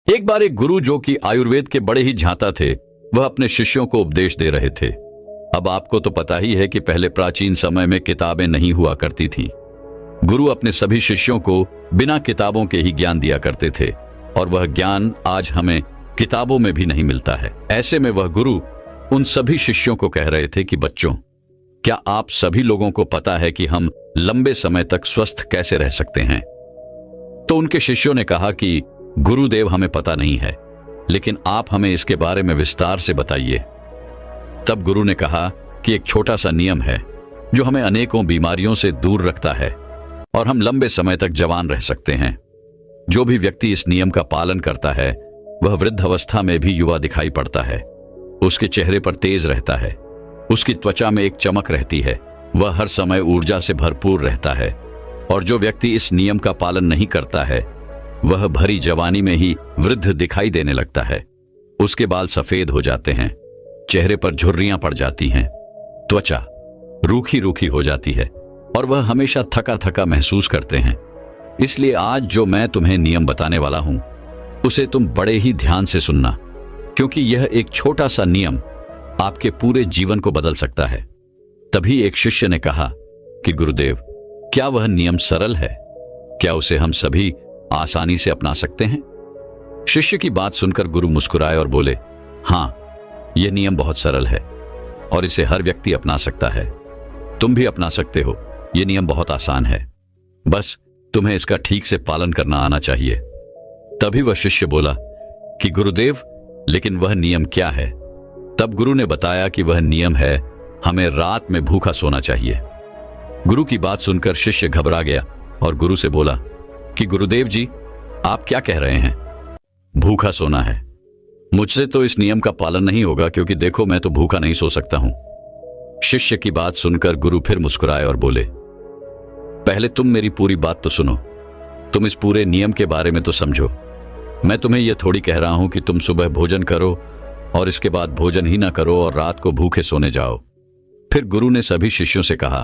एक बार एक गुरु जो कि आयुर्वेद के बड़े ही झांता थे, वह अपने शिष्यों को उपदेश दे रहे थे। अब आपको तो पता ही है कि पहले प्राचीन समय में किताबें नहीं हुआ करती थी। गुरु अपने सभी शिष्यों को बिना किताबों के ही ज्ञान दिया करते थे, और वह ज्ञान आज हमें किताबों में भी नहीं मिलता है। ऐसे में वह गुरु उन सभी शिष्यों को कह रहे थे कि बच्चों, क्या आप सभी लोगों को पता है कि हम लंबे समय तक स्वस्थ कैसे रह सकते हैं? तो उनके शिष्यों ने कहा कि गुरुदेव, हमें पता नहीं है, लेकिन आप हमें इसके बारे में विस्तार से बताइए। तब गुरु ने कहा कि एक छोटा सा नियम है जो हमें अनेकों बीमारियों से दूर रखता है और हम लंबे समय तक जवान रह सकते हैं। जो भी व्यक्ति इस नियम का पालन करता है वह वृद्धावस्था में भी युवा दिखाई पड़ता है। उसके चेहरे पर तेज रहता है, उसकी त्वचा में एक चमक रहती है, वह हर समय ऊर्जा से भरपूर रहता है। और जो व्यक्ति इस नियम का पालन नहीं करता है वह भरी जवानी में ही वृद्ध दिखाई देने लगता है। उसके बाल सफेद हो जाते हैं, चेहरे पर झुर्रियां पड़ जाती हैं, त्वचा रूखी रूखी हो जाती है और वह हमेशा थका थका महसूस करते हैं। इसलिए आज जो मैं तुम्हें नियम बताने वाला हूं उसे तुम बड़े ही ध्यान से सुनना, क्योंकि यह एक छोटा सा नियम आपके पूरे जीवन को बदल सकता है। तभी एक शिष्य ने कहा कि गुरुदेव, क्या वह नियम सरल है? क्या उसे हम सभी आसानी से अपना सकते हैं? शिष्य की बात सुनकर गुरु मुस्कुराए और बोले, हाँ, यह नियम बहुत सरल है और इसे हर व्यक्ति अपना सकता है। तुम भी अपना सकते हो। यह नियम बहुत आसान है, बस तुम्हें इसका ठीक से पालन करना आना चाहिए। तभी वह शिष्य बोला कि गुरुदेव, लेकिन वह नियम क्या है? तब गुरु ने बताया कि वह नियम है, हमें रात में भूखा सोना चाहिए। गुरु की बात सुनकर शिष्य घबरा गया और गुरु से बोला कि गुरुदेव जी, आप क्या कह रहे हैं? भूखा सोना है? मुझसे तो इस नियम का पालन नहीं होगा, क्योंकि देखो, मैं तो भूखा नहीं सो सकता हूं। शिष्य की बात सुनकर गुरु फिर मुस्कुराए और बोले, पहले तुम मेरी पूरी बात तो सुनो। तुम इस पूरे नियम के बारे में तो समझो। मैं तुम्हें यह थोड़ी कह रहा हूं कि तुम सुबह भोजन करो और इसके बाद भोजन ही ना करो और रात को भूखे सोने जाओ। फिर गुरु ने सभी शिष्यों से कहा,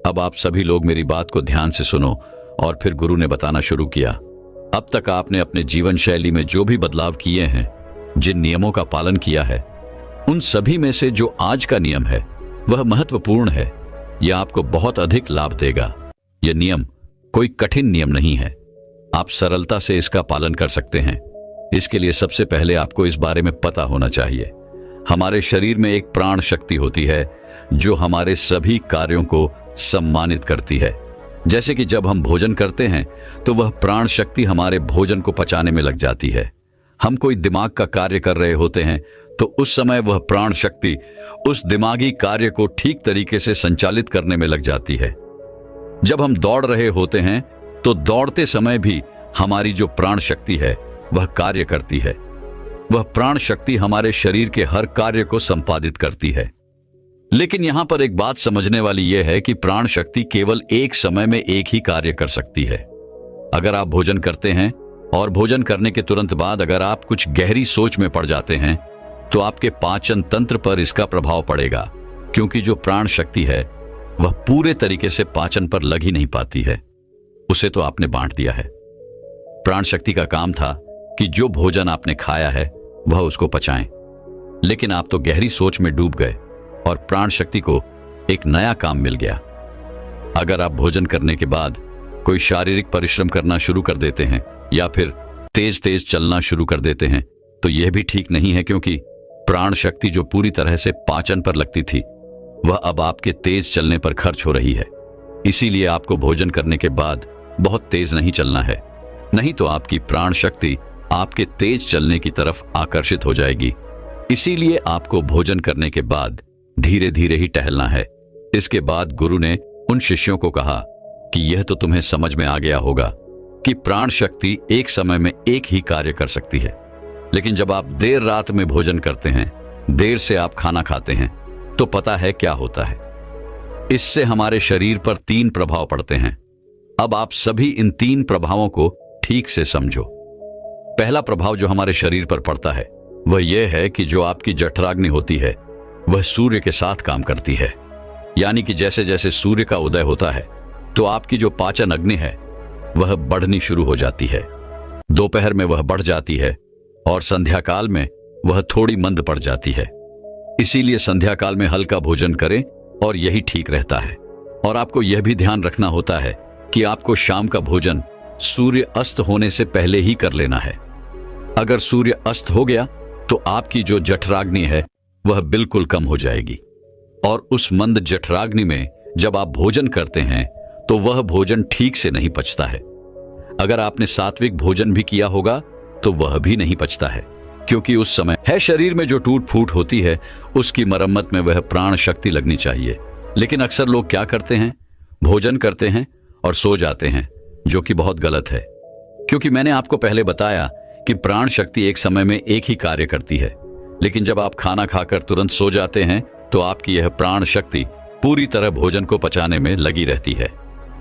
अब आप सभी लोग मेरी बात को ध्यान से सुनो। और फिर गुरु ने बताना शुरू किया, अब तक आपने अपने जीवन शैली में जो भी बदलाव किए हैं, जिन नियमों का पालन किया है, उन सभी में से जो आज का नियम है वह महत्वपूर्ण है। यह आपको बहुत अधिक लाभ देगा। यह नियम कोई कठिन नियम नहीं है, आप सरलता से इसका पालन कर सकते हैं। इसके लिए सबसे पहले आपको इस बारे में पता होना चाहिए, हमारे शरीर में एक प्राण शक्ति होती है जो हमारे सभी कार्यों को सम्मानित करती है। जैसे कि जब हम भोजन करते हैं तो वह प्राण शक्ति हमारे भोजन को पचाने में लग जाती है। हम कोई दिमाग का कार्य कर रहे होते हैं तो उस समय वह प्राण शक्ति उस दिमागी कार्य को ठीक तरीके से संचालित करने में लग जाती है। जब हम दौड़ रहे होते हैं तो दौड़ते समय भी हमारी जो प्राण शक्ति है वह कार्य करती है। वह प्राण शक्ति हमारे शरीर के हर कार्य को संपादित करती है। लेकिन यहां पर एक बात समझने वाली यह है कि प्राण शक्ति केवल एक समय में एक ही कार्य कर सकती है। अगर आप भोजन करते हैं और भोजन करने के तुरंत बाद अगर आप कुछ गहरी सोच में पड़ जाते हैं तो आपके पाचन तंत्र पर इसका प्रभाव पड़ेगा, क्योंकि जो प्राण शक्ति है वह पूरे तरीके से पाचन पर लग ही नहीं पाती है। उसे तो आपने बांट दिया है। प्राण शक्ति का काम था कि जो भोजन आपने खाया है वह उसको पचाएं, लेकिन आप तो गहरी सोच में डूब गए और प्राण शक्ति को एक नया काम मिल गया। अगर आप भोजन करने के बाद कोई शारीरिक परिश्रम करना शुरू कर देते हैं या फिर तेज तेज चलना शुरू कर देते हैं तो यह भी ठीक नहीं है, क्योंकि प्राण शक्ति जो पूरी तरह से पाचन पर लगती थी वह अब आपके तेज चलने पर खर्च हो रही है। इसीलिए आपको भोजन करने के बाद बहुत तेज नहीं चलना है, नहीं तो आपकी प्राण शक्ति आपके तेज चलने की तरफ आकर्षित हो जाएगी। इसीलिए आपको भोजन करने के बाद धीरे धीरे ही टहलना है। इसके बाद गुरु ने उन शिष्यों को कहा कि यह तो तुम्हें समझ में आ गया होगा कि प्राण शक्ति एक समय में एक ही कार्य कर सकती है, लेकिन जब आप देर रात में भोजन करते हैं, देर से आप खाना खाते हैं, तो पता है क्या होता है? इससे हमारे शरीर पर 3 प्रभाव पड़ते हैं। अब आप सभी इन 3 प्रभावों को ठीक से समझो। पहला प्रभाव जो हमारे शरीर पर पड़ता है वह यह है कि जो आपकी जठराग्नि होती है वह सूर्य के साथ काम करती है। यानी कि जैसे जैसे सूर्य का उदय होता है तो आपकी जो पाचन अग्नि है वह बढ़नी शुरू हो जाती है। दोपहर में वह बढ़ जाती है और संध्या काल में वह थोड़ी मंद पड़ जाती है। इसीलिए संध्या काल में हल्का भोजन करें और यही ठीक रहता है। और आपको यह भी ध्यान रखना होता है कि आपको शाम का भोजन सूर्य अस्त होने से पहले ही कर लेना है। अगर सूर्य अस्त हो गया तो आपकी जो जठराग्नि है वह बिल्कुल कम हो जाएगी, और उस मंद जठराग्नि में जब आप भोजन करते हैं तो वह भोजन ठीक से नहीं पचता है। अगर आपने सात्विक भोजन भी किया होगा तो वह भी नहीं पचता है, क्योंकि उस समय है शरीर में जो टूट फूट होती है उसकी मरम्मत में वह प्राण शक्ति लगनी चाहिए। लेकिन अक्सर लोग क्या करते हैं, भोजन करते हैं और सो जाते हैं, जो कि बहुत गलत है। क्योंकि मैंने आपको पहले बताया कि प्राण शक्ति एक समय में एक ही कार्य करती है, लेकिन जब आप खाना खाकर तुरंत सो जाते हैं तो आपकी यह प्राण शक्ति पूरी तरह भोजन को पचाने में लगी रहती है,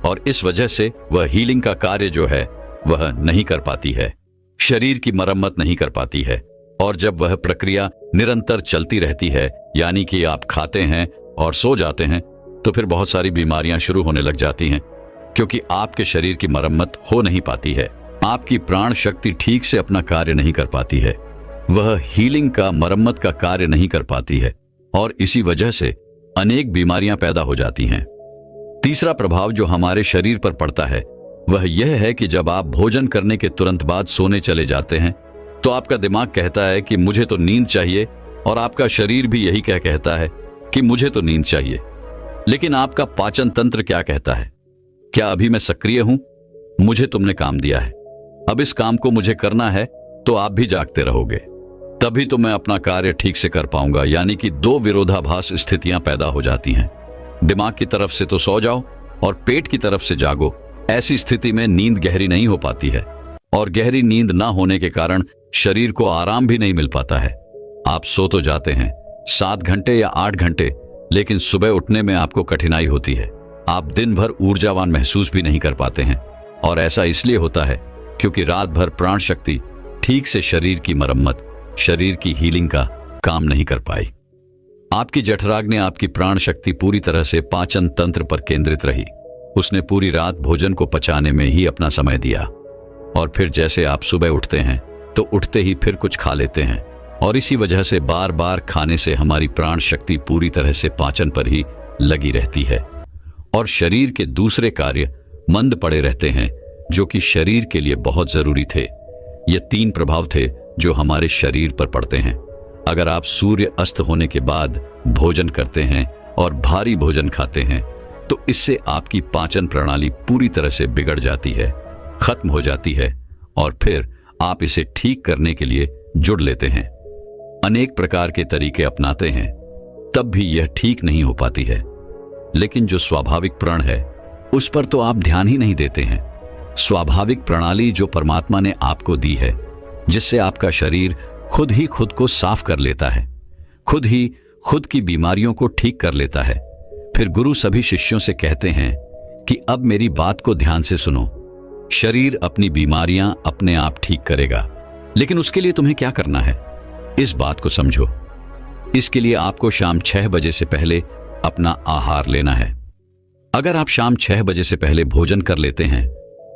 और इस वजह से वह हीलिंग का कार्य जो है वह नहीं कर पाती है, शरीर की मरम्मत नहीं कर पाती है। और जब वह प्रक्रिया निरंतर चलती रहती है, यानी कि आप खाते हैं और सो जाते हैं, तो फिर बहुत सारी बीमारियां शुरू होने लग जाती हैं, क्योंकि आपके शरीर की मरम्मत हो नहीं पाती है। आपकी प्राण शक्ति ठीक से अपना कार्य नहीं कर पाती है, वह हीलिंग का, मरम्मत का कार्य नहीं कर पाती है, और इसी वजह से अनेक बीमारियां पैदा हो जाती हैं। तीसरा प्रभाव जो हमारे शरीर पर पड़ता है वह यह है कि जब आप भोजन करने के तुरंत बाद सोने चले जाते हैं तो आपका दिमाग कहता है कि मुझे तो नींद चाहिए, और आपका शरीर भी यही कहता है कि मुझे तो नींद चाहिए। लेकिन आपका पाचन तंत्र क्या कहता है? क्या अभी मैं सक्रिय हूं? मुझे तुमने काम दिया है, अब इस काम को मुझे करना है, तो आप भी जागते रहोगे, तभी तो मैं अपना कार्य ठीक से कर पाऊंगा। यानी कि दो विरोधाभास स्थितियां पैदा हो जाती हैं। दिमाग की तरफ से तो सो जाओ और पेट की तरफ से जागो। ऐसी स्थिति में नींद गहरी नहीं हो पाती है, और गहरी नींद ना होने के कारण शरीर को आराम भी नहीं मिल पाता है। आप सो तो जाते हैं 7 घंटे या 8 घंटे, लेकिन सुबह उठने में आपको कठिनाई होती है। आप दिन भर ऊर्जावान महसूस भी नहीं कर पाते हैं, और ऐसा इसलिए होता है क्योंकि रात भर प्राण शक्ति ठीक से शरीर की मरम्मत, शरीर की हीलिंग का काम नहीं कर पाई। आपकी जठराग्नि, आपकी प्राण शक्ति पूरी तरह से पाचन तंत्र पर केंद्रित रही। उसने पूरी रात भोजन को पचाने में ही अपना समय दिया, और फिर जैसे आप सुबह उठते हैं तो उठते ही फिर कुछ खा लेते हैं, और इसी वजह से बार बार खाने से हमारी प्राण शक्ति पूरी तरह से पाचन पर ही लगी रहती है, और शरीर के दूसरे कार्य मंद पड़े रहते हैं, जो कि शरीर के लिए बहुत जरूरी थे। ये 3 प्रभाव थे जो हमारे शरीर पर पड़ते हैं। अगर आप सूर्य अस्त होने के बाद भोजन करते हैं और भारी भोजन खाते हैं तो इससे आपकी पाचन प्रणाली पूरी तरह से बिगड़ जाती है, खत्म हो जाती है, और फिर आप इसे ठीक करने के लिए जुड़ लेते हैं, अनेक प्रकार के तरीके अपनाते हैं, तब भी यह ठीक नहीं हो पाती है। लेकिन जो स्वाभाविक प्रण है उस पर तो आप ध्यान ही नहीं देते हैं। स्वाभाविक प्रणाली जो परमात्मा ने आपको दी है, जिससे आपका शरीर खुद ही खुद को साफ कर लेता है, खुद ही खुद की बीमारियों को ठीक कर लेता है। फिर गुरु सभी शिष्यों से कहते हैं कि अब मेरी बात को ध्यान से सुनो, शरीर अपनी बीमारियां अपने आप ठीक करेगा, लेकिन उसके लिए तुम्हें क्या करना है, इस बात को समझो। इसके लिए आपको शाम 6 बजे से पहले अपना आहार लेना है। अगर आप शाम 6 बजे से पहले भोजन कर लेते हैं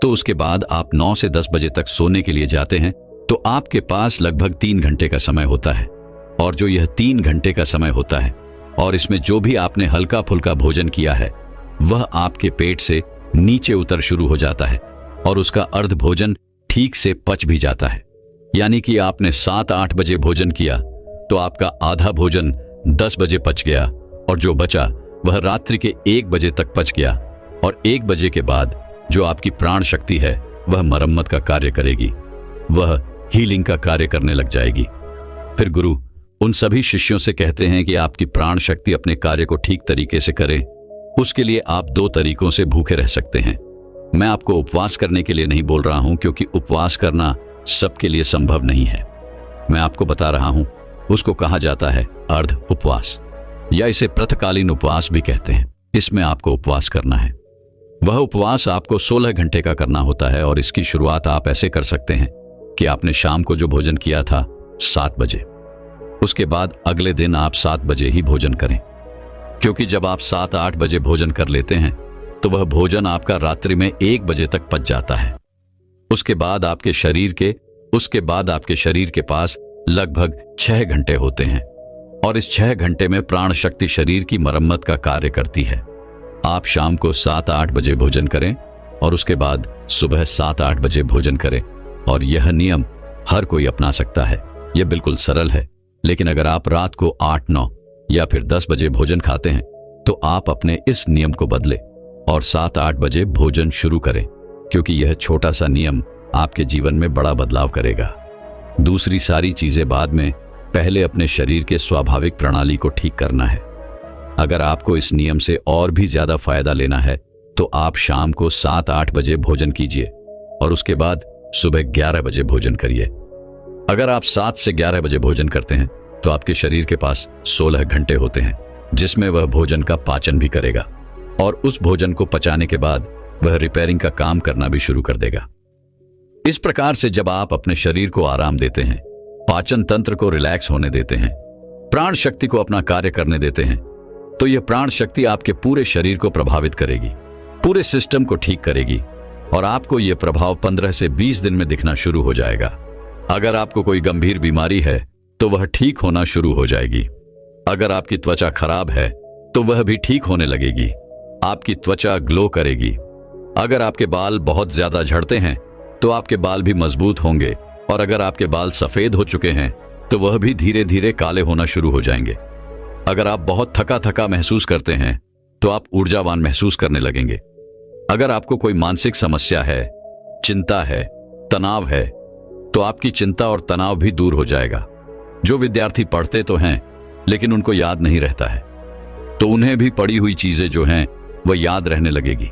तो उसके बाद आप 9 से 10 बजे तक सोने के लिए जाते हैं, तो आपके पास लगभग 3 घंटे का समय होता है। और जो यह 3 घंटे का समय होता है और इसमें जो भी आपने हल्का फुल्का भोजन किया है वह आपके पेट से नीचे उतर शुरू हो जाता है, और उसका अर्ध भोजन ठीक से पच भी जाता है। यानी कि आपने 7-8 बजे भोजन किया तो आपका आधा भोजन 10 बजे पच गया, और जो बचा वह रात्रि के 1 बजे तक पच गया, और 1 बजे के बाद जो आपकी प्राण शक्ति है वह मरम्मत का कार्य करेगी, वह हीलिंग का कार्य करने लग जाएगी। फिर गुरु उन सभी शिष्यों से कहते हैं कि आपकी प्राण शक्ति अपने कार्य को ठीक तरीके से करे। उसके लिए आप 2 तरीकों से भूखे रह सकते हैं। मैं आपको उपवास करने के लिए नहीं बोल रहा हूं, क्योंकि उपवास करना सबके लिए संभव नहीं है। मैं आपको बता रहा हूं, उसको कहा जाता है अर्ध उपवास, या इसे प्रातःकालीन उपवास भी कहते हैं। इसमें आपको उपवास करना है। वह उपवास आपको 16 घंटे का करना होता है, और इसकी शुरुआत आप ऐसे कर सकते हैं कि आपने शाम को जो भोजन किया था 7 बजे, उसके बाद अगले दिन आप 7 बजे ही भोजन करें, क्योंकि जब आप 7-8 बजे भोजन कर लेते हैं तो वह भोजन आपका रात्रि में 1 बजे तक पच जाता है। उसके बाद आपके शरीर के उसके बाद आपके शरीर के पास लगभग 6 घंटे होते हैं और इस 6 घंटे में प्राण शक्ति शरीर की मरम्मत का कार्य करती है। आप शाम को 7-8 बजे भोजन करें और उसके बाद सुबह 7-8 बजे भोजन करें और यह नियम हर कोई अपना सकता है। यह बिल्कुल सरल है, लेकिन अगर आप रात को 8-9 या फिर 10 बजे भोजन खाते हैं तो आप अपने इस नियम को बदलें और 7-8 बजे भोजन शुरू करें, क्योंकि यह छोटा सा नियम आपके जीवन में बड़ा बदलाव करेगा। दूसरी सारी चीजें बाद में, पहले अपने शरीर के स्वाभाविक प्रणाली को ठीक करना है। अगर आपको इस नियम से और भी ज्यादा फायदा लेना है तो आप शाम को 7-8 बजे भोजन कीजिए और उसके बाद सुबह 11 बजे भोजन करिए। अगर आप 7 से 11 बजे भोजन करते हैं तो आपके शरीर के पास 16 घंटे होते हैं जिसमें वह भोजन का पाचन भी करेगा और उस भोजन को पचाने के बाद वह रिपेयरिंग का काम करना भी शुरू कर देगा। इस प्रकार से जब आप अपने शरीर को आराम देते हैं, पाचन तंत्र को रिलैक्स होने देते हैं, प्राण शक्ति को अपना कार्य करने देते हैं, तो यह प्राण शक्ति आपके पूरे शरीर को प्रभावित करेगी, पूरे सिस्टम को ठीक करेगी और आपको यह प्रभाव 15 से 20 दिन में दिखना शुरू हो जाएगा। अगर आपको कोई गंभीर बीमारी है तो वह ठीक होना शुरू हो जाएगी। अगर आपकी त्वचा खराब है तो वह भी ठीक होने लगेगी। आपकी त्वचा ग्लो करेगी। अगर आपके बाल बहुत ज्यादा झड़ते हैं तो आपके बाल भी मजबूत होंगे और अगर आपके बाल सफेद हो चुके हैं तो वह भी धीरे धीरे काले होना शुरू हो जाएंगे। अगर आप बहुत थका थका महसूस करते हैं तो आप ऊर्जावान महसूस करने लगेंगे। अगर आपको कोई मानसिक समस्या है, चिंता है, तनाव है, तो आपकी चिंता और तनाव भी दूर हो जाएगा। जो विद्यार्थी पढ़ते तो हैं लेकिन उनको याद नहीं रहता है, तो उन्हें भी पढ़ी हुई चीजें जो हैं वह याद रहने लगेगी।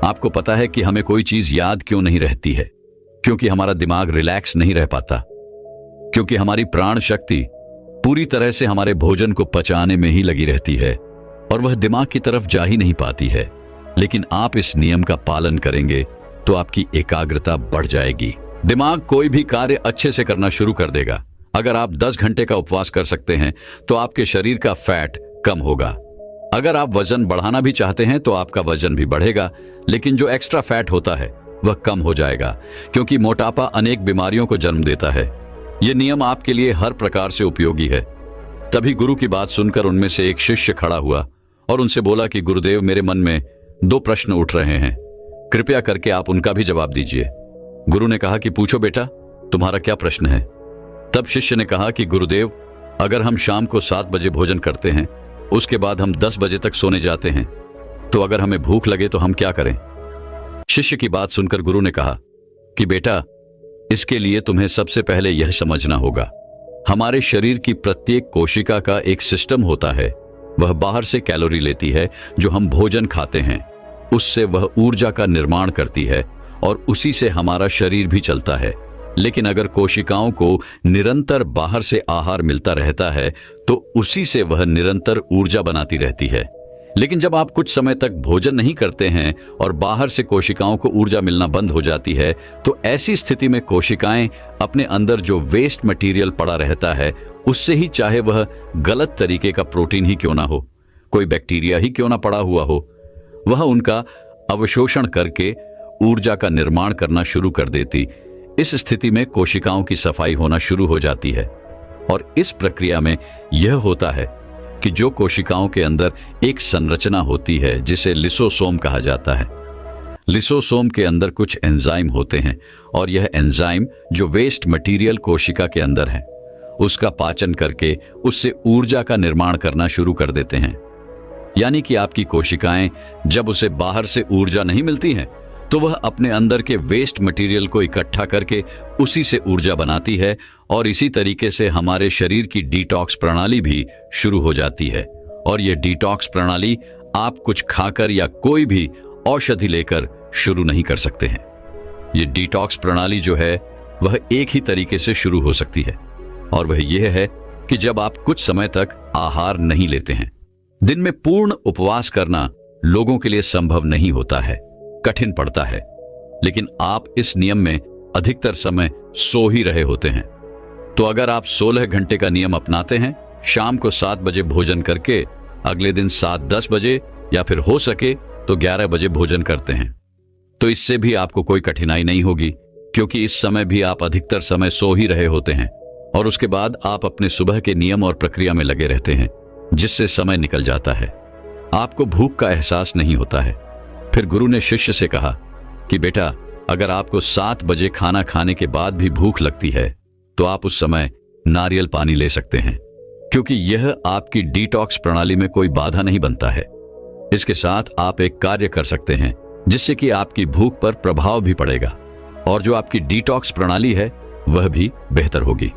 आपको पता है कि हमें कोई चीज याद क्यों नहीं रहती है? क्योंकि हमारा दिमाग रिलैक्स नहीं रह पाता, क्योंकि हमारी प्राण शक्ति पूरी तरह से हमारे भोजन को पचाने में ही लगी रहती है और वह दिमाग की तरफ जा ही नहीं पाती है। लेकिन आप इस नियम का पालन करेंगे तो आपकी एकाग्रता बढ़ जाएगी। दिमाग कोई भी कार्य अच्छे से करना शुरू कर देगा। अगर आप 10 घंटे का उपवास कर सकते हैं तो आपके शरीर का फैट कम होगा। अगर आप वजन बढ़ाना भी चाहते हैं तो आपका वजन भी बढ़ेगा, लेकिन जो एक्स्ट्रा फैट होता है वह कम हो जाएगा, क्योंकि मोटापा अनेक बीमारियों को जन्म देता है। यह नियम आपके लिए हर प्रकार से उपयोगी है। तभी गुरु की बात सुनकर उनमें से एक शिष्य खड़ा हुआ और उनसे बोला कि गुरुदेव, मेरे मन में 2 प्रश्न उठ रहे हैं, कृपया करके आप उनका भी जवाब दीजिए। गुरु ने कहा कि पूछो बेटा, तुम्हारा क्या प्रश्न है? तब शिष्य ने कहा कि गुरुदेव, अगर हम शाम को 7 बजे भोजन करते हैं, उसके बाद हम 10 बजे तक सोने जाते हैं, तो अगर हमें भूख लगे तो हम क्या करें? शिष्य की बात सुनकर गुरु ने कहा कि बेटा, इसके लिए तुम्हें सबसे पहले यह समझना होगा, हमारे शरीर की प्रत्येक कोशिका का एक सिस्टम होता है। वह बाहर से कैलोरी लेती है, जो हम भोजन खाते हैं, उससे वह ऊर्जा का निर्माण करती है और उसी से हमारा शरीर भी चलता है। लेकिन अगर कोशिकाओं को निरंतर बाहर से आहार मिलता रहता है तो उसी से वह निरंतर ऊर्जा बनाती रहती है। लेकिन जब आप कुछ समय तक भोजन नहीं करते हैं और बाहर से कोशिकाओं को ऊर्जा मिलना बंद हो जाती है, तो ऐसी स्थिति में कोशिकाएं अपने अंदर जो वेस्ट मटेरियल पड़ा रहता है उससे ही, चाहे वह गलत तरीके का प्रोटीन ही क्यों ना हो, कोई बैक्टीरिया ही क्यों ना पड़ा हुआ हो, वह उनका अवशोषण करके ऊर्जा का निर्माण करना शुरू कर देती। इस स्थिति में कोशिकाओं की सफाई होना शुरू हो जाती है और इस प्रक्रिया में यह होता है कि जो कोशिकाओं के अंदर एक संरचना होती है जिसे लिसोसोम कहा जाता है। लिसोसोम के अंदर कुछ एंजाइम होते हैं और यह एंजाइम जो वेस्ट मटेरियल कोशिका के अंदर है उसका पाचन करके उससे ऊर्जा का निर्माण करना शुरू कर देते हैं। यानी कि आपकी कोशिकाएं जब उसे बाहर से ऊर्जा नहीं मिलती है तो वह अपने अंदर के वेस्ट मटेरियल को इकट्ठा करके उसी से ऊर्जा बनाती है और इसी तरीके से हमारे शरीर की डिटॉक्स प्रणाली भी शुरू हो जाती है। और यह डिटॉक्स प्रणाली आप कुछ खाकर या कोई भी औषधि लेकर शुरू नहीं कर सकते हैं। यह डिटॉक्स प्रणाली जो है वह एक ही तरीके से शुरू हो सकती है और वह यह है कि जब आप कुछ समय तक आहार नहीं लेते हैं। दिन में पूर्ण उपवास करना लोगों के लिए संभव नहीं होता है, कठिन पड़ता है, लेकिन आप इस नियम में अधिकतर समय सो ही रहे होते हैं। तो अगर आप 16 घंटे का नियम अपनाते हैं, शाम को 7 बजे भोजन करके अगले दिन 7-10 बजे या फिर हो सके तो 11 बजे भोजन करते हैं, तो इससे भी आपको कोई कठिनाई नहीं होगी, क्योंकि इस समय भी आप अधिकतर समय सो ही रहे होते हैं और उसके बाद आप अपने सुबह के नियम और प्रक्रिया में लगे रहते हैं, जिससे समय निकल जाता है। आपको भूख का एहसास नहीं होता है। फिर गुरु ने शिष्य से कहा कि बेटा, अगर आपको 7 बजे खाना खाने के बाद भी भूख लगती है तो आप उस समय नारियल पानी ले सकते हैं, क्योंकि यह आपकी डिटॉक्स प्रणाली में कोई बाधा नहीं बनता है। इसके साथ आप एक कार्य कर सकते हैं जिससे कि आपकी भूख पर प्रभाव भी पड़ेगा और जो आपकी डिटॉक्स प्रणाली है वह भी बेहतर होगी।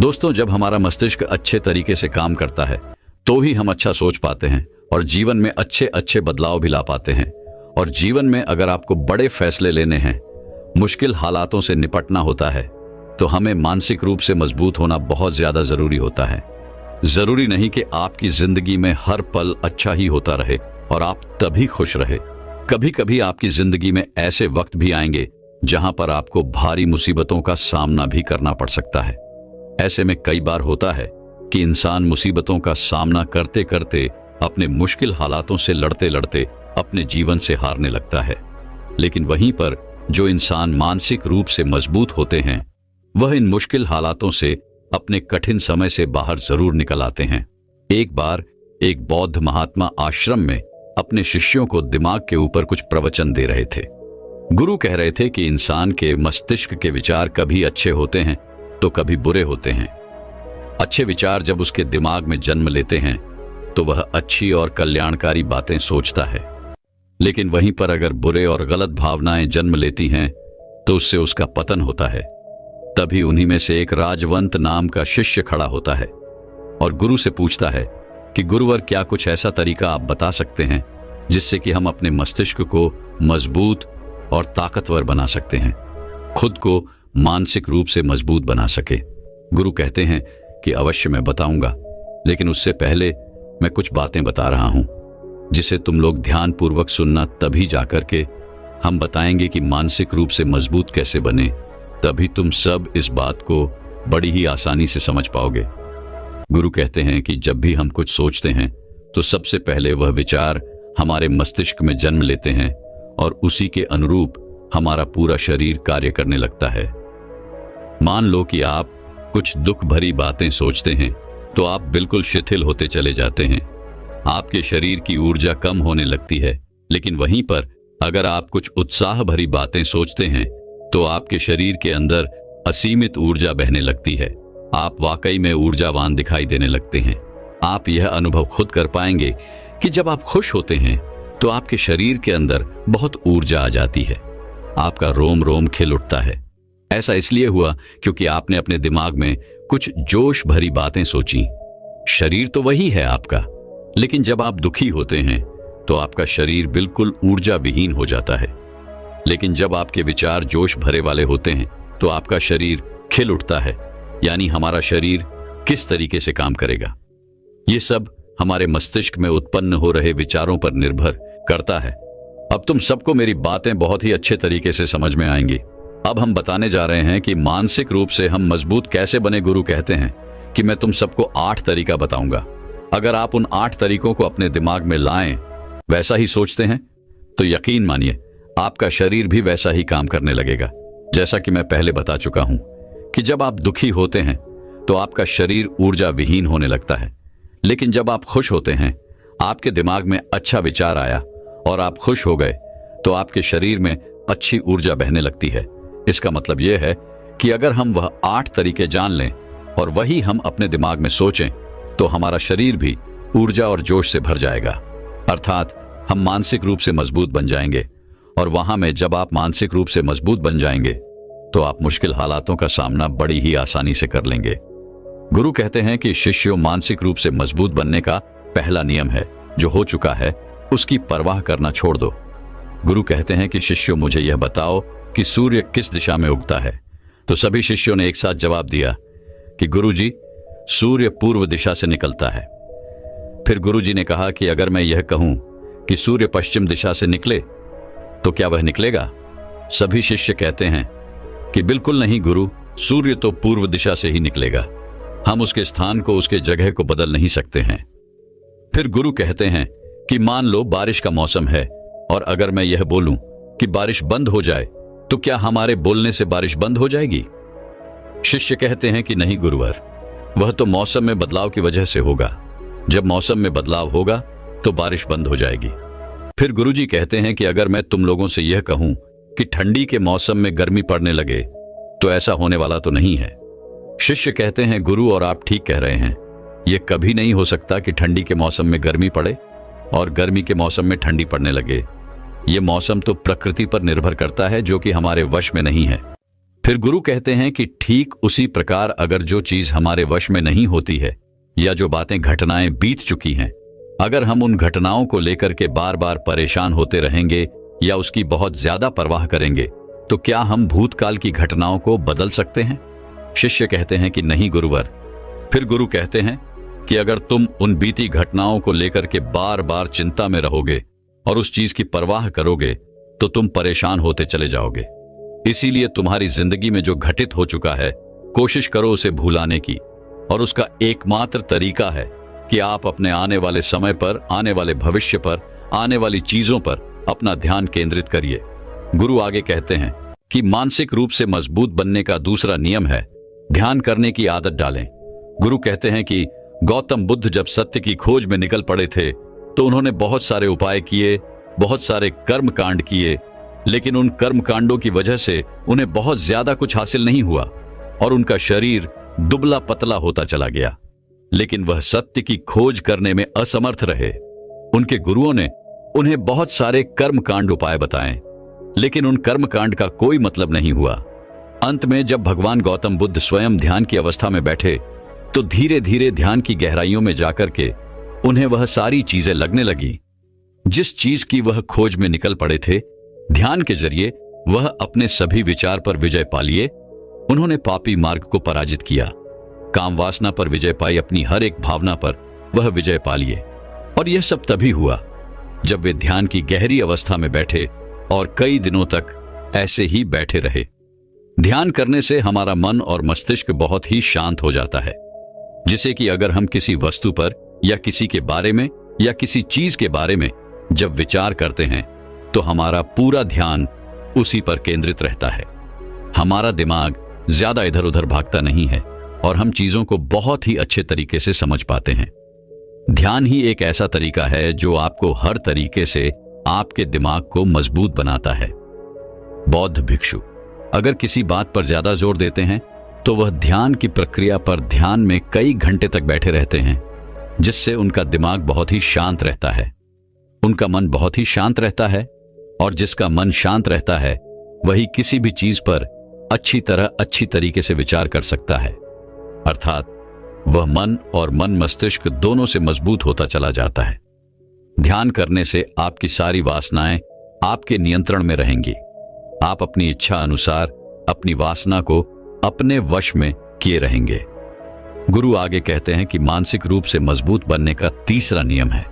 दोस्तों, जब हमारा मस्तिष्क अच्छे तरीके से काम करता है तो ही हम अच्छा सोच पाते हैं और जीवन में अच्छे अच्छे बदलाव भी ला पाते हैं। और जीवन में अगर आपको बड़े फैसले लेने हैं, मुश्किल हालातों से निपटना होता है, तो हमें मानसिक रूप से मजबूत होना बहुत ज्यादा जरूरी होता है। जरूरी नहीं कि आपकी जिंदगी में हर पल अच्छा ही होता रहे और आप तभी खुश रहे। कभी कभी आपकी जिंदगी में ऐसे वक्त भी आएंगे जहां पर आपको भारी मुसीबतों का सामना भी करना पड़ सकता है। ऐसे में कई बार होता है कि इंसान मुसीबतों का सामना करते करते, अपने मुश्किल हालातों से लड़ते लड़ते अपने जीवन से हारने लगता है। लेकिन वहीं पर जो इंसान मानसिक रूप से मजबूत होते हैं, वह इन मुश्किल हालातों से अपने कठिन समय से बाहर जरूर निकल आते हैं। एक बार एक बौद्ध महात्मा आश्रम में अपने शिष्यों को दिमाग के ऊपर कुछ प्रवचन दे रहे थे। गुरु कह रहे थे कि इंसान के मस्तिष्क के विचार कभी अच्छे होते हैं तो कभी बुरे होते हैं। अच्छे विचार जब उसके दिमाग में जन्म लेते हैं तो वह अच्छी और कल्याणकारी बातें सोचता है, लेकिन वहीं पर अगर बुरे और गलत भावनाएं जन्म लेती हैं तो उससे उसका पतन होता है। तभी उन्हीं में से एक राजवंत नाम का शिष्य खड़ा होता है और गुरु से पूछता है कि गुरुवर, क्या कुछ ऐसा तरीका आप बता सकते हैं जिससे कि हम अपने मस्तिष्क को मजबूत और ताकतवर बना सकते हैं, खुद को मानसिक रूप से मजबूत बना सके। गुरु कहते हैं कि अवश्य मैं बताऊंगा, लेकिन उससे पहले मैं कुछ बातें बता रहा हूं जिसे तुम लोग ध्यानपूर्वक सुनना। तभी जाकर के हम बताएंगे कि मानसिक रूप से मजबूत कैसे बने। तभी तुम सब इस बात को बड़ी ही आसानी से समझ पाओगे। गुरु कहते हैं कि जब भी हम कुछ सोचते हैं तो सबसे पहले वह विचार हमारे मस्तिष्क में जन्म लेते हैं और उसी के अनुरूप हमारा पूरा शरीर कार्य करने लगता है। मान लो कि आप कुछ दुख भरी बातें सोचते हैं तो आप बिल्कुल शिथिल होते चले जाते हैं, आपके शरीर की ऊर्जा कम होने लगती है। लेकिन वहीं पर अगर आप कुछ उत्साह भरी बातें सोचते हैं तो आपके शरीर के अंदर असीमित ऊर्जा बहने लगती है। आप वाकई में ऊर्जावान दिखाई देने लगते हैं। आप यह अनुभव खुद कर पाएंगे कि जब आप खुश होते हैं तो आपके शरीर के अंदर बहुत ऊर्जा आ जाती है, आपका रोम रोम खिल उठता है। ऐसा इसलिए हुआ क्योंकि आपने अपने दिमाग में कुछ जोश भरी बातें सोची। शरीर तो वही है आपका, लेकिन जब आप दुखी होते हैं तो आपका शरीर बिल्कुल ऊर्जा विहीन हो जाता है। लेकिन जब आपके विचार जोश भरे वाले होते हैं तो आपका शरीर खिल उठता है। यानी हमारा शरीर किस तरीके से काम करेगा, ये सब हमारे मस्तिष्क में उत्पन्न हो रहे विचारों पर निर्भर करता है। अब तुम सबको मेरी बातें बहुत ही अच्छे तरीके से समझ में आएंगी। अब हम बताने जा रहे हैं कि मानसिक रूप से हम मजबूत कैसे बने। गुरु कहते हैं कि मैं तुम सबको 8 तरीका बताऊंगा। अगर आप उन 8 तरीकों को अपने दिमाग में लाएं, वैसा ही सोचते हैं, तो यकीन मानिए आपका शरीर भी वैसा ही काम करने लगेगा। जैसा कि मैं पहले बता चुका हूं कि जब आप दुखी होते हैं तो आपका शरीर ऊर्जा विहीन होने लगता है, लेकिन जब आप खुश होते हैं, आपके दिमाग में अच्छा विचार आया और आप खुश हो गए तो आपके शरीर में अच्छी ऊर्जा बहने लगती है। इसका मतलब यह है कि अगर हम वह 8 तरीके जान लें और वही हम अपने दिमाग में सोचें तो हमारा शरीर भी ऊर्जा और जोश से भर जाएगा, अर्थात हम मानसिक रूप से मजबूत बन जाएंगे। और वहां में जब आप मानसिक रूप से मजबूत बन जाएंगे तो आप मुश्किल हालातों का सामना बड़ी ही आसानी से कर लेंगे। गुरु कहते हैं कि शिष्यों, मानसिक रूप से मजबूत बनने का पहला नियम है, जो हो चुका है उसकी परवाह करना छोड़ दो। गुरु कहते हैं कि शिष्यों, मुझे यह बताओ कि सूर्य किस दिशा में उगता है। तो सभी शिष्यों ने एक साथ जवाब दिया कि गुरुजी, सूर्य पूर्व दिशा से निकलता है। फिर गुरुजी ने कहा कि अगर मैं यह कहूं कि सूर्य पश्चिम दिशा से निकले तो क्या वह निकलेगा? सभी शिष्य कहते हैं कि बिल्कुल नहीं गुरु, सूर्य तो पूर्व दिशा से ही निकलेगा, हम उसके स्थान को, उसके जगह को बदल नहीं सकते हैं। फिर गुरु कहते हैं कि मान लो बारिश का मौसम है और अगर मैं यह बोलूं कि बारिश बंद हो जाए तो क्या हमारे बोलने से बारिश बंद हो जाएगी? शिष्य कहते हैं कि नहीं गुरुवर, वह तो मौसम में बदलाव की वजह से होगा। जब मौसम में बदलाव होगा तो बारिश बंद हो जाएगी। फिर गुरुजी कहते हैं कि अगर मैं तुम लोगों से यह कहूं कि ठंडी के मौसम में गर्मी पड़ने लगे तो ऐसा होने वाला तो नहीं है। शिष्य कहते हैं गुरु, और आप ठीक कह रहे हैं, यह कभी नहीं हो सकता कि ठंडी के मौसम में गर्मी पड़े और गर्मी के मौसम में ठंडी पड़ने लगे। यह मौसम तो प्रकृति पर निर्भर करता है, जो कि हमारे वश में नहीं है। फिर गुरु कहते हैं कि ठीक उसी प्रकार अगर जो चीज हमारे वश में नहीं होती है या जो बातें घटनाएं बीत चुकी हैं, अगर हम उन घटनाओं को लेकर के बार बार परेशान होते रहेंगे या उसकी बहुत ज्यादा परवाह करेंगे, तो क्या हम भूतकाल की घटनाओं को बदल सकते हैं? शिष्य कहते हैं कि नहीं गुरुवर। फिर गुरु कहते हैं कि अगर तुम उन बीती घटनाओं को लेकर के बार बार चिंता में रहोगे और उस चीज की परवाह करोगे तो तुम परेशान होते चले जाओगे। इसीलिए तुम्हारी जिंदगी में जो घटित हो चुका है, कोशिश करो उसे भुलाने की, और उसका एकमात्र तरीका है कि आप अपने आने वाले समय पर, आने वाले भविष्य पर, आने वाली चीजों पर अपना ध्यान केंद्रित करिए। गुरु आगे कहते हैं कि मानसिक रूप से मजबूत बनने का दूसरा नियम है ध्यान करने की आदत डालें। गुरु कहते हैं कि गौतम बुद्ध जब सत्य की खोज में निकल पड़े थे तो उन्होंने बहुत सारे उपाय किए, बहुत सारे कर्म कांड किए, लेकिन उन कर्म कांडों की वजह से उन्हें बहुत ज्यादा कुछ हासिल नहीं हुआ और उनका शरीर दुबला पतला होता चला गया। लेकिन वह सत्य की खोज करने में असमर्थ रहे। उनके गुरुओं ने उन्हें बहुत सारे कर्म कांड उपाय बताए, लेकिन उन कर्म कांड का कोई मतलब नहीं हुआ। अंत में जब भगवान गौतम बुद्ध स्वयं ध्यान की अवस्था में बैठे तो धीरे धीरे ध्यान की गहराइयों में जाकर के उन्हें वह सारी चीजें लगने लगी जिस चीज की वह खोज में निकल पड़े थे। ध्यान के जरिए वह अपने सभी विचार पर विजय पा लिए। उन्होंने पापी मार्ग को पराजित किया, काम वासना पर विजय पाई, अपनी हर एक भावना पर वह विजय पा लिए। और यह सब तभी हुआ जब वे ध्यान की गहरी अवस्था में बैठे और कई दिनों तक ऐसे ही बैठे रहे। ध्यान करने से हमारा मन और मस्तिष्क बहुत ही शांत हो जाता है, जिसे कि अगर हम किसी वस्तु पर या किसी के बारे में या किसी चीज के बारे में जब विचार करते हैं तो हमारा पूरा ध्यान उसी पर केंद्रित रहता है। हमारा दिमाग ज्यादा इधर उधर भागता नहीं है और हम चीजों को बहुत ही अच्छे तरीके से समझ पाते हैं। ध्यान ही एक ऐसा तरीका है जो आपको हर तरीके से आपके दिमाग को मजबूत बनाता है। बौद्ध भिक्षु अगर किसी बात पर ज्यादा जोर देते हैं तो वह ध्यान की प्रक्रिया पर ध्यान में कई घंटे तक बैठे रहते हैं, जिससे उनका दिमाग बहुत ही शांत रहता है, उनका मन बहुत ही शांत रहता है, और जिसका मन शांत रहता है वही किसी भी चीज पर अच्छी तरीके से विचार कर सकता है। अर्थात वह मन और मन मस्तिष्क दोनों से मजबूत होता चला जाता है। ध्यान करने से आपकी सारी वासनाएं आपके नियंत्रण में रहेंगी। आप अपनी इच्छा अनुसार अपनी वासना को अपने वश में किए रहेंगे। गुरु आगे कहते हैं कि मानसिक रूप से मजबूत बनने का तीसरा नियम है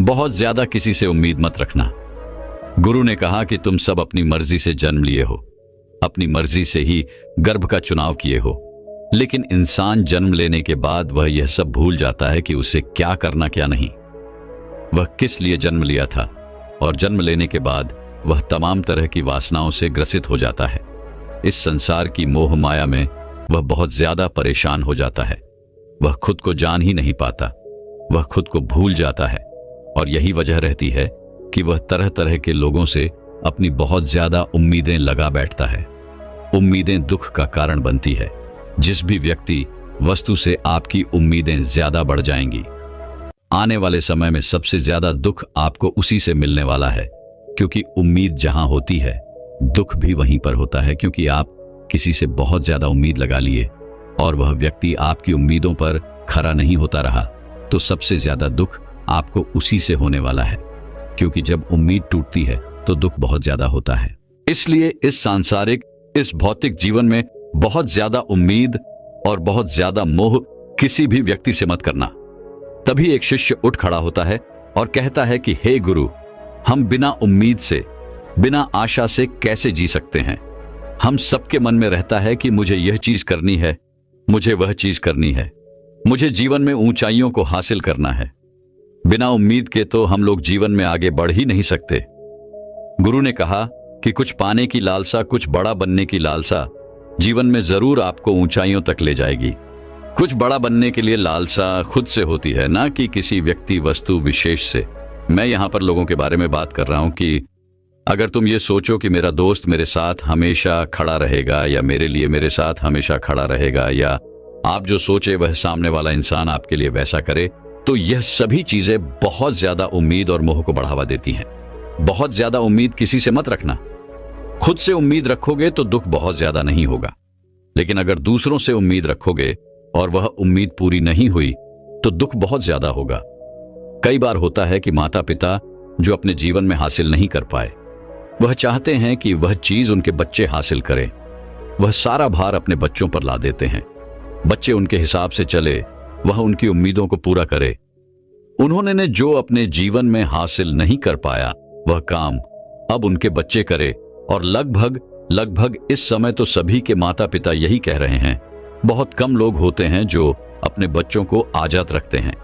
बहुत ज्यादा किसी से उम्मीद मत रखना। गुरु ने कहा कि तुम सब अपनी मर्जी से जन्म लिए हो, अपनी मर्जी से ही गर्भ का चुनाव किए हो, लेकिन इंसान जन्म लेने के बाद वह यह सब भूल जाता है कि उसे क्या करना क्या नहीं, वह किस लिए जन्म लिया था, और जन्म लेने के बाद वह तमाम तरह की वासनाओं से ग्रसित हो जाता है। इस संसार की मोह माया में वह बहुत ज्यादा परेशान हो जाता है। वह खुद को जान ही नहीं पाता, वह खुद को भूल जाता है, और यही वजह रहती है कि वह तरह तरह के लोगों से अपनी बहुत ज्यादा उम्मीदें लगा बैठता है। उम्मीदें दुख का कारण बनती है। जिस भी व्यक्ति वस्तु से आपकी उम्मीदें ज्यादा बढ़ जाएंगी, आने वाले समय में सबसे ज्यादा दुख आपको उसी से मिलने वाला है, क्योंकि उम्मीद जहां होती है दुख भी वहीं पर होता है। क्योंकि आप किसी से बहुत ज्यादा उम्मीद लगा लिए और वह व्यक्ति आपकी उम्मीदों पर खरा नहीं होता रहा, तो सबसे ज्यादा दुख आपको उसी से होने वाला है। क्योंकि जब उम्मीद टूटती है तो दुख बहुत ज्यादा होता है। इसलिए इस सांसारिक, इस भौतिक जीवन में बहुत ज्यादा उम्मीद और बहुत ज्यादा मोह किसी भी व्यक्ति से मत करना। तभी एक शिष्य उठ खड़ा होता है और कहता है कि हे गुरु, हम बिना उम्मीद से, बिना आशा से कैसे जी सकते हैं? हम सबके मन में रहता है कि मुझे यह चीज करनी है, मुझे वह चीज करनी है, मुझे जीवन में ऊंचाइयों को हासिल करना है। बिना उम्मीद के तो हम लोग जीवन में आगे बढ़ ही नहीं सकते। गुरु ने कहा कि कुछ पाने की लालसा, कुछ बड़ा बनने की लालसा जीवन में जरूर आपको ऊंचाइयों तक ले जाएगी। कुछ बड़ा बनने के लिए लालसा खुद से होती है, ना कि किसी व्यक्ति वस्तु विशेष से। मैं यहां पर लोगों के बारे में बात कर रहा हूं कि अगर तुम ये सोचो कि मेरा दोस्त मेरे साथ हमेशा खड़ा रहेगा या मेरे लिए मेरे साथ हमेशा खड़ा रहेगा, या आप जो सोचे वह सामने वाला इंसान आपके लिए वैसा करे, तो यह सभी चीजें बहुत ज्यादा उम्मीद और मोह को बढ़ावा देती हैं। बहुत ज्यादा उम्मीद किसी से मत रखना। खुद से उम्मीद रखोगे तो दुख बहुत ज्यादा नहीं होगा, लेकिन अगर दूसरों से उम्मीद रखोगे और वह उम्मीद पूरी नहीं हुई तो दुख बहुत ज्यादा होगा। कई बार होता है कि माता पिता जो अपने जीवन में हासिल नहीं कर पाए, वह चाहते हैं कि वह चीज उनके बच्चे हासिल करें। वह सारा भार अपने बच्चों पर ला देते हैं। बच्चे उनके हिसाब से चले, वह उनकी उम्मीदों को पूरा करे। उन्होंने जो अपने जीवन में हासिल नहीं कर पाया वह काम अब उनके बच्चे करे, और लगभग इस समय तो सभी के माता पिता यही कह रहे हैं। बहुत कम लोग होते हैं जो अपने बच्चों को आजाद रखते हैं।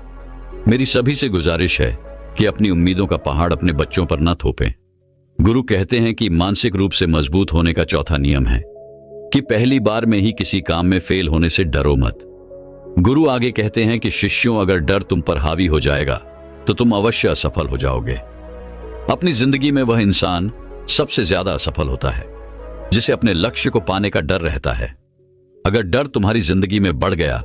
मेरी सभी से गुजारिश है कि अपनी उम्मीदों का पहाड़ अपने बच्चों पर न थोपें। गुरु कहते हैं कि मानसिक रूप से मजबूत होने का चौथा नियम है कि पहली बार में ही किसी काम में फेल होने से डरो मत। गुरु आगे कहते हैं कि शिष्यों, अगर डर तुम पर हावी हो जाएगा तो तुम अवश्य असफल हो जाओगे। अपनी जिंदगी में वह इंसान सबसे ज्यादा असफल होता है जिसे अपने लक्ष्य को पाने का डर रहता है। अगर डर तुम्हारी जिंदगी में बढ़ गया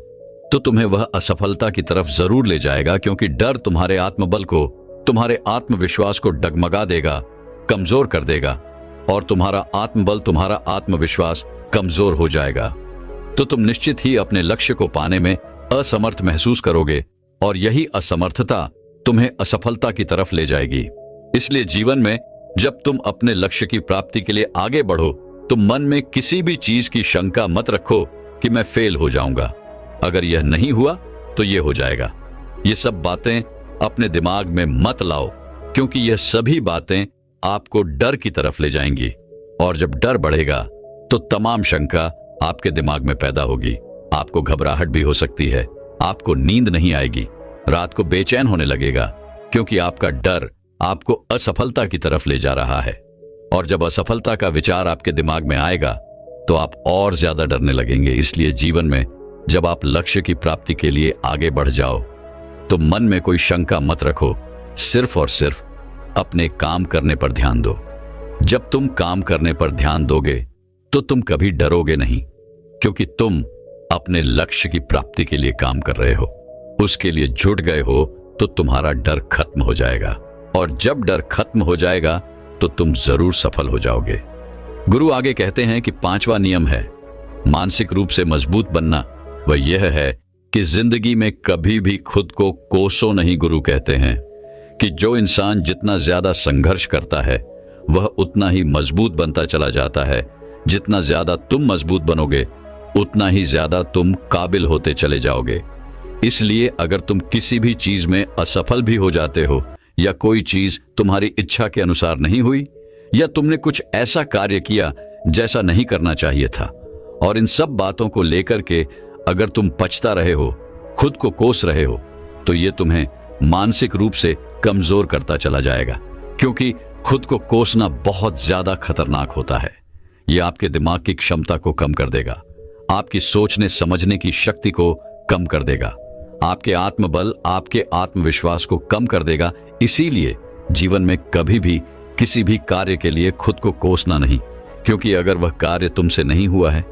तो तुम्हें वह असफलता की तरफ जरूर ले जाएगा, क्योंकि डर तुम्हारे आत्मबल को, तुम्हारे आत्मविश्वास को डगमगा देगा, कमजोर कर देगा, और तुम्हारा आत्मबल, तुम्हारा आत्मविश्वास कमजोर हो जाएगा तो तुम निश्चित ही अपने लक्ष्य को पाने में असमर्थ महसूस करोगे, और यही असमर्थता तुम्हें असफलता की तरफ ले जाएगी। इसलिए जीवन में जब तुम अपने लक्ष्य की प्राप्ति के लिए आगे बढ़ो तो मन में किसी भी चीज की शंका मत रखो कि मैं फेल हो जाऊंगा। अगर यह नहीं हुआ तो यह हो जाएगा। ये सब बातें अपने दिमाग में मत लाओ, क्योंकि यह सभी बातें आपको डर की तरफ ले जाएंगी, और जब डर बढ़ेगा तो तमाम शंका आपके दिमाग में पैदा होगी। आपको घबराहट भी हो सकती है, आपको नींद नहीं आएगी, रात को बेचैन होने लगेगा, क्योंकि आपका डर आपको असफलता की तरफ ले जा रहा है। और जब असफलता का विचार आपके दिमाग में आएगा तो आप और ज्यादा डरने लगेंगे। इसलिए जीवन में जब आप लक्ष्य की प्राप्ति के लिए आगे बढ़ जाओ तो मन में कोई शंका मत रखो, सिर्फ और सिर्फ अपने काम करने पर ध्यान दो। जब तुम काम करने पर ध्यान दोगे तो तुम कभी डरोगे नहीं, क्योंकि तुम अपने लक्ष्य की प्राप्ति के लिए काम कर रहे हो, उसके लिए जुट गए हो, तो तुम्हारा डर खत्म हो जाएगा। और जब डर खत्म हो जाएगा तो तुम जरूर सफल हो जाओगे। गुरु आगे कहते हैं कि पांचवा नियम है मानसिक रूप से मजबूत बनना। वह यह है कि जिंदगी में कभी भी खुद को कोसो नहीं। गुरु कहते हैं कि जो इंसान जितना ज्यादा संघर्ष करता है वह उतना ही मजबूत बनता चला जाता है। जितना ज्यादा तुम मजबूत बनोगे उतना ही ज्यादा तुम काबिल होते चले जाओगे। इसलिए अगर तुम किसी भी चीज में असफल भी हो जाते हो, या कोई चीज तुम्हारी इच्छा के अनुसार नहीं हुई, या तुमने कुछ ऐसा कार्य किया जैसा नहीं करना चाहिए था, और इन सब बातों को लेकर के अगर तुम पछता रहे हो, खुद को कोस रहे हो, तो ये तुम्हें मानसिक रूप से कमजोर करता चला जाएगा। क्योंकि खुद को कोसना बहुत ज्यादा खतरनाक होता है। यह आपके दिमाग की क्षमता को कम कर देगा, आपकी सोचने समझने की शक्ति को कम कर देगा, आपके आत्मबल, आपके आत्मविश्वास को कम कर देगा। इसीलिए जीवन में कभी भी किसी भी कार्य के लिए खुद को कोसना नहीं, क्योंकि अगर वह कार्य तुमसे नहीं हुआ है,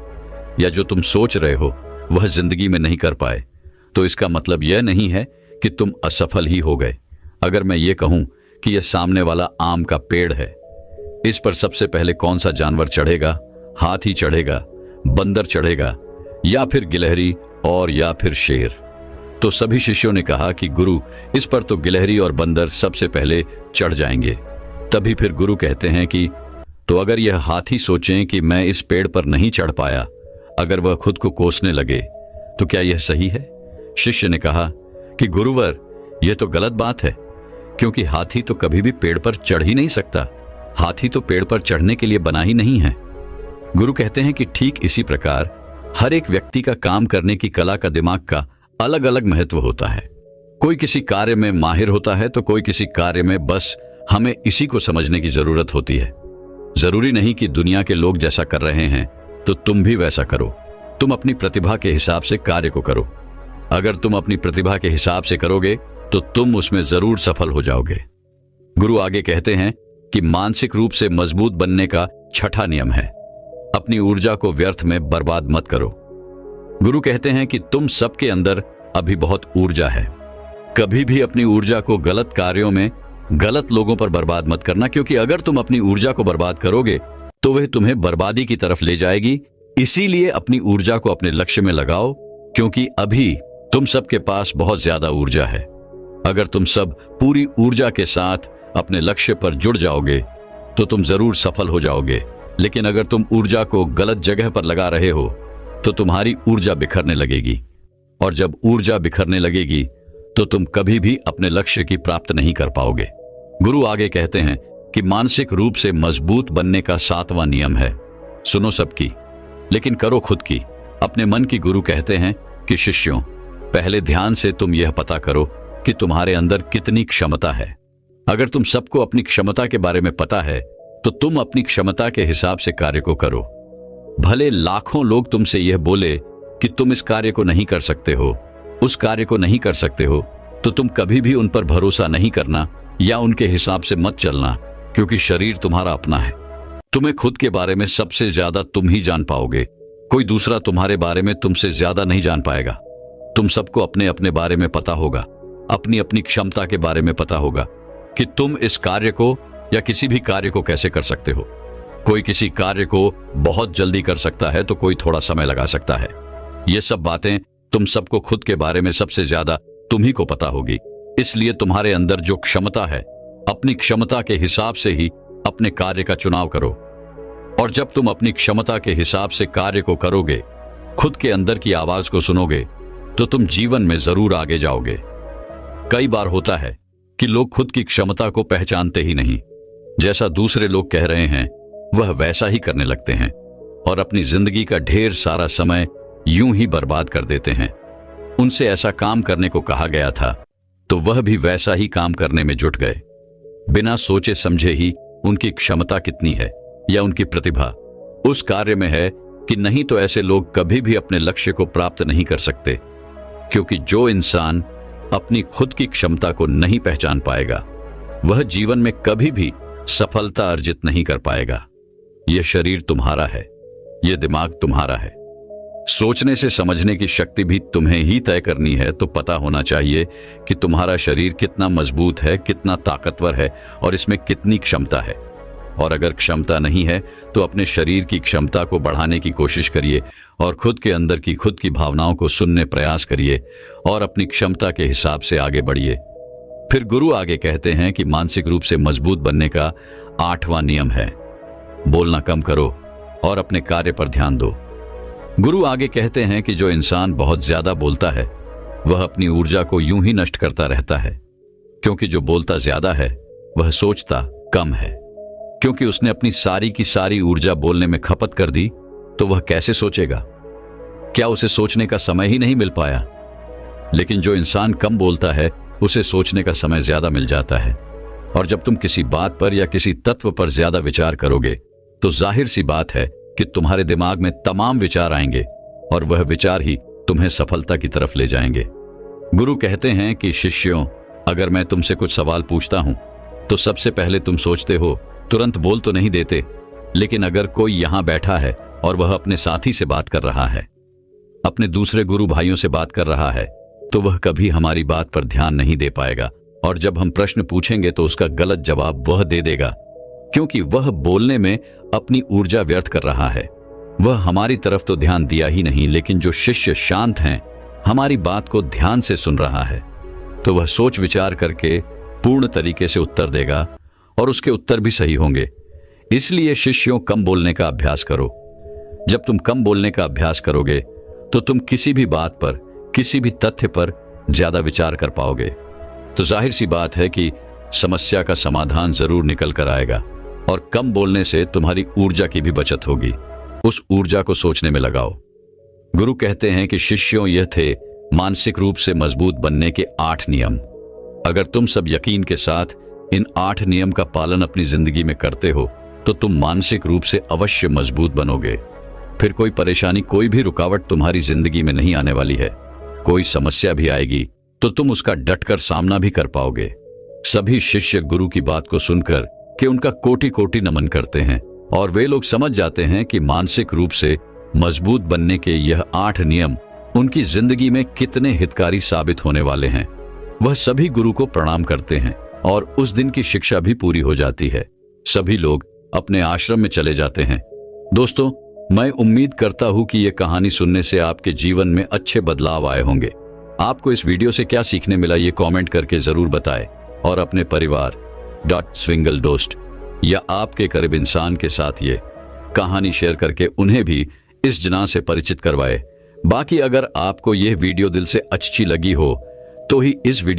या जो तुम सोच रहे हो वह जिंदगी में नहीं कर पाए, तो इसका मतलब यह नहीं है कि तुम असफल ही हो गए। अगर मैं ये कहूं कि यह सामने वाला आम का पेड़ है, इस पर सबसे पहले कौन सा जानवर चढ़ेगा? हाथी चढ़ेगा, बंदर चढ़ेगा, या फिर गिलहरी, और या फिर शेर? तो सभी शिष्यों ने कहा कि गुरु, इस पर तो गिलहरी और बंदर सबसे पहले चढ़ जाएंगे। तभी फिर गुरु कहते हैं कि तो अगर यह हाथी सोचें कि मैं इस पेड़ पर नहीं चढ़ पाया, अगर वह खुद को कोसने लगे, तो क्या यह सही है? शिष्य ने कहा कि गुरुवर, यह तो गलत बात है, क्योंकि हाथी तो कभी भी पेड़ पर चढ़ ही नहीं सकता। हाथी तो पेड़ पर चढ़ने के लिए बना ही नहीं है। गुरु कहते हैं कि ठीक इसी प्रकार हर एक व्यक्ति का काम करने की कला का, दिमाग का अलग अलग महत्व होता है। कोई किसी कार्य में माहिर होता है तो कोई किसी कार्य में बस हमें इसी को समझने की जरूरत होती है। जरूरी नहीं कि दुनिया के लोग जैसा कर रहे हैं तो तुम भी वैसा करो। तुम अपनी प्रतिभा के हिसाब से कार्य को करो। अगर तुम अपनी प्रतिभा के हिसाब से करोगे तो तुम उसमें जरूर सफल हो जाओगे। गुरु आगे कहते हैं कि मानसिक रूप से मजबूत बनने का छठा नियम है, अपनी ऊर्जा को व्यर्थ में बर्बाद मत करो। गुरु कहते हैं कि तुम सबके अंदर अभी बहुत ऊर्जा है। कभी भी अपनी ऊर्जा को गलत कार्यों में, गलत लोगों पर बर्बाद मत करना, क्योंकि अगर तुम अपनी ऊर्जा को बर्बाद करोगे तो वह तुम्हें बर्बादी की तरफ ले जाएगी। इसीलिए अपनी ऊर्जा को अपने लक्ष्य में लगाओ, क्योंकि अभी तुम सबके पास बहुत ज्यादा ऊर्जा है। अगर तुम सब पूरी ऊर्जा के साथ अपने लक्ष्य पर जुड़ जाओगे तो तुम जरूर सफल हो जाओगे। लेकिन अगर तुम ऊर्जा को गलत जगह पर लगा रहे हो तो तुम्हारी ऊर्जा बिखरने लगेगी, और जब ऊर्जा बिखरने लगेगी तो तुम कभी भी अपने लक्ष्य की प्राप्त नहीं कर पाओगे। गुरु आगे कहते हैं कि मानसिक रूप से मजबूत बनने का सातवां नियम है, सुनो सबकी लेकिन करो खुद की, अपने मन की। गुरु कहते हैं कि शिष्यों, पहले ध्यान से तुम यह पता करो कि तुम्हारे अंदर कितनी क्षमता है। अगर तुम सबको अपनी क्षमता के बारे में पता है तो तुम अपनी क्षमता के हिसाब से कार्य को करो। भले लाखों लोग तुमसे यह बोले कि तुम इस कार्य को नहीं कर सकते हो, उस कार्य को नहीं कर सकते हो, तो तुम कभी भी उन पर भरोसा नहीं करना या उनके हिसाब से मत चलना, क्योंकि शरीर तुम्हारा अपना है। तुम्हें खुद के बारे में सबसे ज्यादा तुम ही जान पाओगे। कोई दूसरा तुम्हारे बारे में तुमसे ज्यादा नहीं जान पाएगा। तुम सबको अपने अपने बारे में पता होगा, अपनी अपनी क्षमता के बारे में पता होगा कि तुम इस कार्य को या किसी भी कार्य को कैसे कर सकते हो। कोई किसी कार्य को बहुत जल्दी कर सकता है तो कोई थोड़ा समय लगा सकता है। ये सब बातें तुम सबको खुद के बारे में सबसे ज्यादा तुम ही को पता होगी। इसलिए तुम्हारे अंदर जो क्षमता है, अपनी क्षमता के हिसाब से ही अपने कार्य का चुनाव करो। और जब तुम अपनी क्षमता के हिसाब से कार्य को करोगे, खुद के अंदर की आवाज को सुनोगे, तो तुम जीवन में जरूर आगे जाओगे। कई बार होता है कि लोग खुद की क्षमता को पहचानते ही नहीं, जैसा दूसरे लोग कह रहे हैं वह वैसा ही करने लगते हैं और अपनी जिंदगी का ढेर सारा समय यूं ही बर्बाद कर देते हैं। उनसे ऐसा काम करने को कहा गया था तो वह भी वैसा ही काम करने में जुट गए, बिना सोचे समझे ही उनकी क्षमता कितनी है या उनकी प्रतिभा उस कार्य में है कि नहीं, तो ऐसे लोग कभी भी अपने लक्ष्य को प्राप्त नहीं कर सकते। क्योंकि जो इंसान अपनी खुद की क्षमता को नहीं पहचान पाएगा वह जीवन में कभी भी सफलता अर्जित नहीं कर पाएगा। यह शरीर तुम्हारा है, यह दिमाग तुम्हारा है। सोचने से समझने की शक्ति भी तुम्हें ही तय करनी है। तो पता होना चाहिए कि तुम्हारा शरीर कितना मजबूत है, कितना ताकतवर है और इसमें कितनी क्षमता है। और अगर क्षमता नहीं है तो अपने शरीर की क्षमता को बढ़ाने की कोशिश करिए और खुद के अंदर की खुद की भावनाओं को सुनने प्रयास करिए और अपनी क्षमता के हिसाब से आगे बढ़िए। फिर गुरु आगे कहते हैं कि मानसिक रूप से मजबूत बनने का आठवां नियम है, बोलना कम करो और अपने कार्य पर ध्यान दो। गुरु आगे कहते हैं कि जो इंसान बहुत ज्यादा बोलता है वह अपनी ऊर्जा को यूं ही नष्ट करता रहता है, क्योंकि जो बोलता ज्यादा है वह सोचता कम है। क्योंकि उसने अपनी सारी की सारी ऊर्जा बोलने में खपत कर दी तो वह कैसे सोचेगा? क्या उसे सोचने का समय ही नहीं मिल पाया? लेकिन जो इंसान कम बोलता है उसे सोचने का समय ज्यादा मिल जाता है। और जब तुम किसी बात पर या किसी तत्व पर ज्यादा विचार करोगे तो जाहिर सी बात है कि तुम्हारे दिमाग में तमाम विचार आएंगे और वह विचार ही तुम्हें सफलता की तरफ ले जाएंगे। गुरु कहते हैं कि शिष्यों, अगर मैं तुमसे कुछ सवाल पूछता हूं तो सबसे पहले तुम सोचते हो, तुरंत बोल तो नहीं देते। लेकिन अगर कोई यहां बैठा है और वह अपने साथी से बात कर रहा है, अपने दूसरे गुरु भाइयों से बात कर रहा है, तो वह कभी हमारी बात पर ध्यान नहीं दे पाएगा। और जब हम प्रश्न पूछेंगे तो उसका गलत जवाब वह दे देगा, क्योंकि वह बोलने में अपनी ऊर्जा व्यर्थ कर रहा है। वह हमारी तरफ तो ध्यान दिया ही नहीं। लेकिन जो शिष्य शांत हैं, हमारी बात को ध्यान से सुन रहा है, तो वह सोच विचार करके पूर्ण तरीके से उत्तर देगा और उसके उत्तर भी सही होंगे। इसलिए शिष्यों, कम बोलने का अभ्यास करो। जब तुम कम बोलने का अभ्यास करोगे तो तुम किसी भी बात पर, किसी भी तथ्य पर ज्यादा विचार कर पाओगे। तो जाहिर सी बात है कि समस्या का समाधान जरूर निकल कर आएगा। और कम बोलने से तुम्हारी ऊर्जा की भी बचत होगी। उस ऊर्जा को सोचने में लगाओ। गुरु कहते हैं कि शिष्यों, यह थे मानसिक रूप से मजबूत बनने के 8 नियम। अगर तुम सब यकीन के साथ इन 8 नियम का पालन अपनी जिंदगी में करते हो तो तुम मानसिक रूप से अवश्य मजबूत बनोगे। फिर कोई परेशानी, कोई भी रुकावट तुम्हारी जिंदगी में नहीं आने वाली है। कोई समस्या भी आएगी तो तुम उसका डटकर सामना भी कर पाओगे। सभी शिष्य गुरु की बात को सुनकर कि उनका कोटि कोटि नमन करते हैं और वे लोग समझ जाते हैं कि मानसिक रूप से मजबूत बनने के यह 8 नियम उनकी जिंदगी में कितने हितकारी साबित होने वाले हैं। वह सभी गुरु को प्रणाम करते हैं और उस दिन की शिक्षा भी पूरी हो जाती है। सभी लोग अपने आश्रम में चले जाते हैं। दोस्तों, मैं उम्मीद करता हूं कि यह कहानी सुनने से आपके जीवन में अच्छे बदलाव आए होंगे। आपको इस वीडियो से क्या सीखने मिला, ये कमेंट करके जरूर बताएं और अपने परिवार स्विंगल दोस्त या आपके करीब इंसान के साथ ये कहानी शेयर करके उन्हें भी इस जना से परिचित करवाएं। बाकी अगर आपको यह वीडियो दिल से अच्छी लगी हो तो ही इस वीडियो